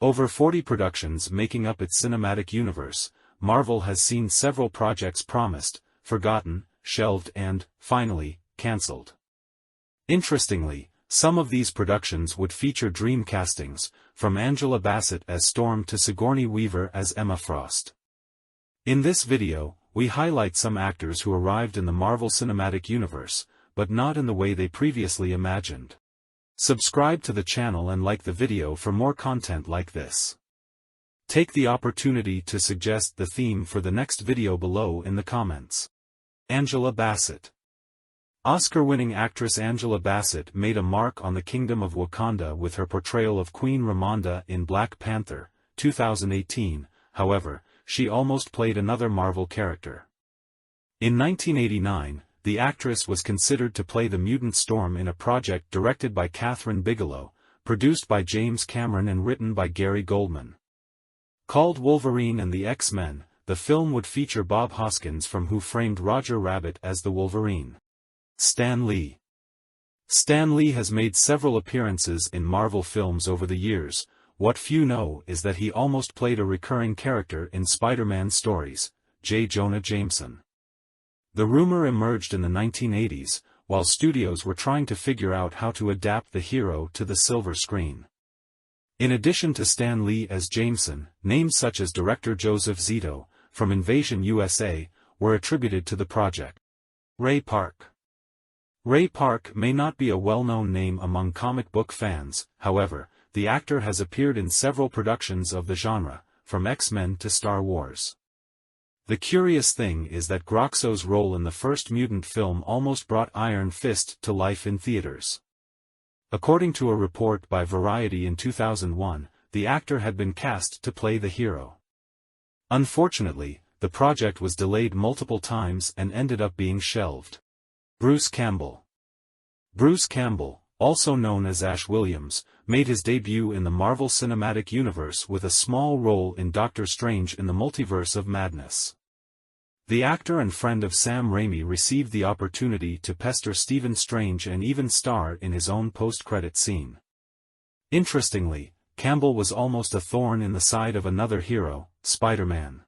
Over 40 productions making up its cinematic universe, Marvel has seen several projects promised, forgotten, shelved and, finally, cancelled. Interestingly, some of these productions would feature dream castings, from Angela Bassett as Storm to Sigourney Weaver as Emma Frost. In this video, we highlight some actors who arrived in the Marvel Cinematic Universe, but not in the way they previously imagined. Subscribe to the channel and like the video for more content like this. Take the opportunity to suggest the theme for the next video below in the comments. Angela Bassett. Oscar-winning actress Angela Bassett made a mark on the Kingdom of Wakanda with her portrayal of Queen Ramonda in Black Panther, 2018, however, she almost played another Marvel character. In 1989, the actress was considered to play the mutant Storm in a project directed by Kathryn Bigelow, produced by James Cameron and written by Gary Goldman. Called Wolverine and the X-Men, the film would feature Bob Hoskins from Who Framed Roger Rabbit as the Wolverine. Stan Lee. Stan Lee has made several appearances in Marvel films over the years. What few know is that he almost played a recurring character in Spider-Man stories, J. Jonah Jameson. The rumor emerged in the 1980s, while studios were trying to figure out how to adapt the hero to the silver screen. In addition to Stan Lee as Jameson, names such as director Joseph Zito, from Invasion USA, were attributed to the project. Ray Park. Ray Park may not be a well-known name among comic book fans, however, the actor has appeared in several productions of the genre, from X-Men to Star Wars. The curious thing is that Groxo's role in the first mutant film almost brought Iron Fist to life in theaters. According to a report by Variety in 2001, the actor had been cast to play the hero. Unfortunately, the project was delayed multiple times and ended up being shelved. Bruce Campbell. Bruce Campbell, also known as Ash Williams, made his debut in the Marvel Cinematic Universe with a small role in Doctor Strange in the Multiverse of Madness. The actor and friend of Sam Raimi received the opportunity to pester Stephen Strange and even star in his own post-credit scene. Interestingly, Campbell was almost a thorn in the side of another hero, Spider-Man.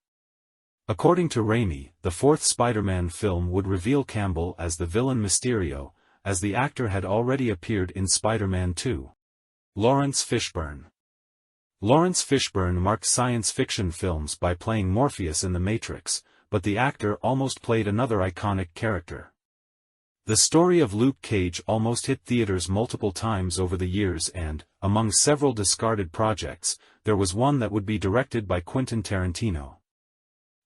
According to Raimi, the fourth Spider-Man film would reveal Campbell as the villain Mysterio, as the actor had already appeared in Spider-Man 2. Lawrence Fishburne. Lawrence Fishburne marked science fiction films by playing Morpheus in The Matrix, but the actor almost played another iconic character. The story of Luke Cage almost hit theaters multiple times over the years and, among several discarded projects, there was one that would be directed by Quentin Tarantino.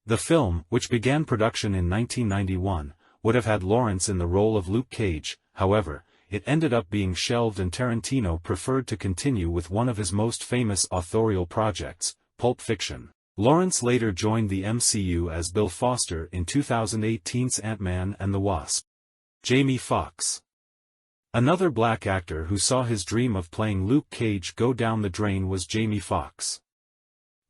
The film, which began production in 1991, would have had Lawrence in the role of Luke Cage, however, it ended up being shelved and Tarantino preferred to continue with one of his most famous authorial projects, Pulp Fiction. Lawrence later joined the MCU as Bill Foster in 2018's Ant-Man and the Wasp. Jamie Foxx. Another black actor who saw his dream of playing Luke Cage go down the drain was Jamie Foxx.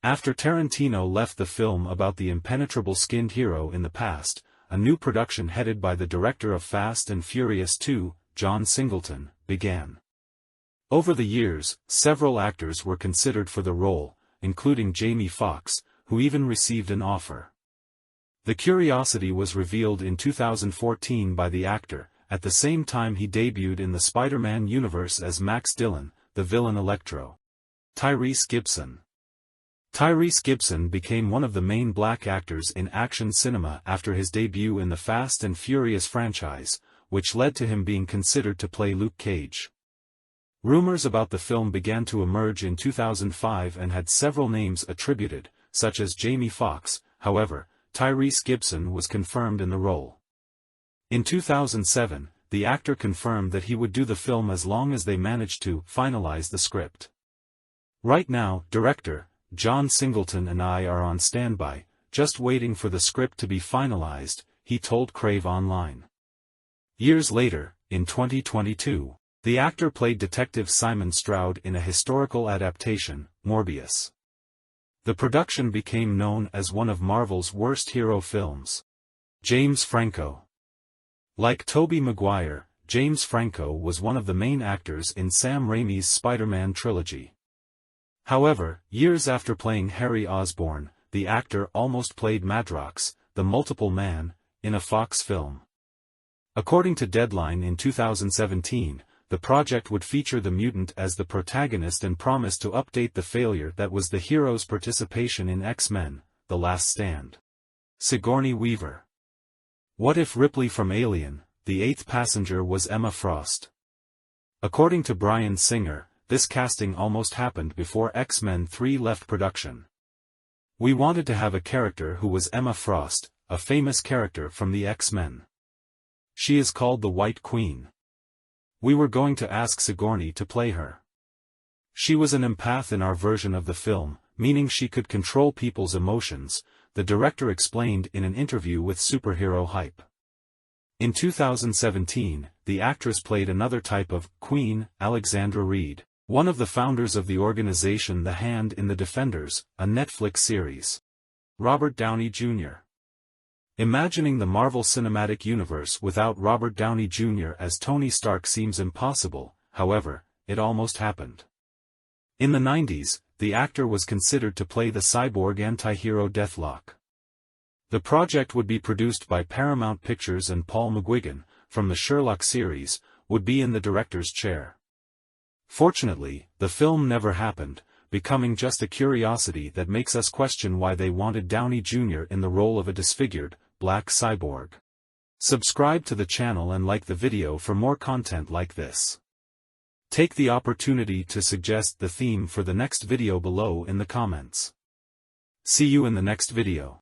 After Tarantino left the film about the impenetrable-skinned hero in the past, a new production headed by the director of Fast and Furious 2, John Singleton, began. Over the years, several actors were considered for the role, including Jamie Foxx, who even received an offer. The curiosity was revealed in 2014 by the actor, at the same time he debuted in the Spider-Man universe as Max Dillon, the villain Electro. Tyrese Gibson. Tyrese Gibson became one of the main black actors in action cinema after his debut in the Fast and Furious franchise, which led to him being considered to play Luke Cage. Rumors about the film began to emerge in 2005 and had several names attributed, such as Jamie Foxx, however, Tyrese Gibson was confirmed in the role. In 2007, the actor confirmed that he would do the film as long as they managed to finalize the script. Right now, director John Singleton and I are on standby, just waiting for the script to be finalized, he told Crave Online. Years later, in 2022, the actor played Detective Simon Stroud in a historical adaptation, Morbius. The production became known as one of Marvel's worst hero films. James Franco. Like Tobey Maguire, James Franco was one of the main actors in Sam Raimi's Spider-Man trilogy. However, years after playing Harry Osborn, the actor almost played Madrox, the multiple man, in a Fox film. According to Deadline in 2017, the project would feature the mutant as the protagonist and promised to update the failure that was the hero's participation in X-Men: The Last Stand. Sigourney Weaver. What if Ripley from Alien, the eighth passenger, was Emma Frost? According to Bryan Singer, this casting almost happened before X-Men 3 left production. We wanted to have a character who was Emma Frost, a famous character from the X-Men. She is called the White Queen. We were going to ask Sigourney to play her. She was an empath in our version of the film, meaning she could control people's emotions, the director explained in an interview with Superhero Hype. In 2017, the actress played another type of Queen, Alexandra Reed, one of the founders of the organization The Hand in the Defenders, a Netflix series. Robert Downey Jr. Imagining the Marvel Cinematic Universe without Robert Downey Jr. as Tony Stark seems impossible, however, it almost happened. In the 90s, the actor was considered to play the cyborg anti-hero Deathlock. The project would be produced by Paramount Pictures, and Paul McGuigan, from the Sherlock series, would be in the director's chair. Fortunately, the film never happened, becoming just a curiosity that makes us question why they wanted Downey Jr. in the role of a disfigured, black cyborg. Subscribe to the channel and like the video for more content like this. Take the opportunity to suggest the theme for the next video below in the comments. See you in the next video.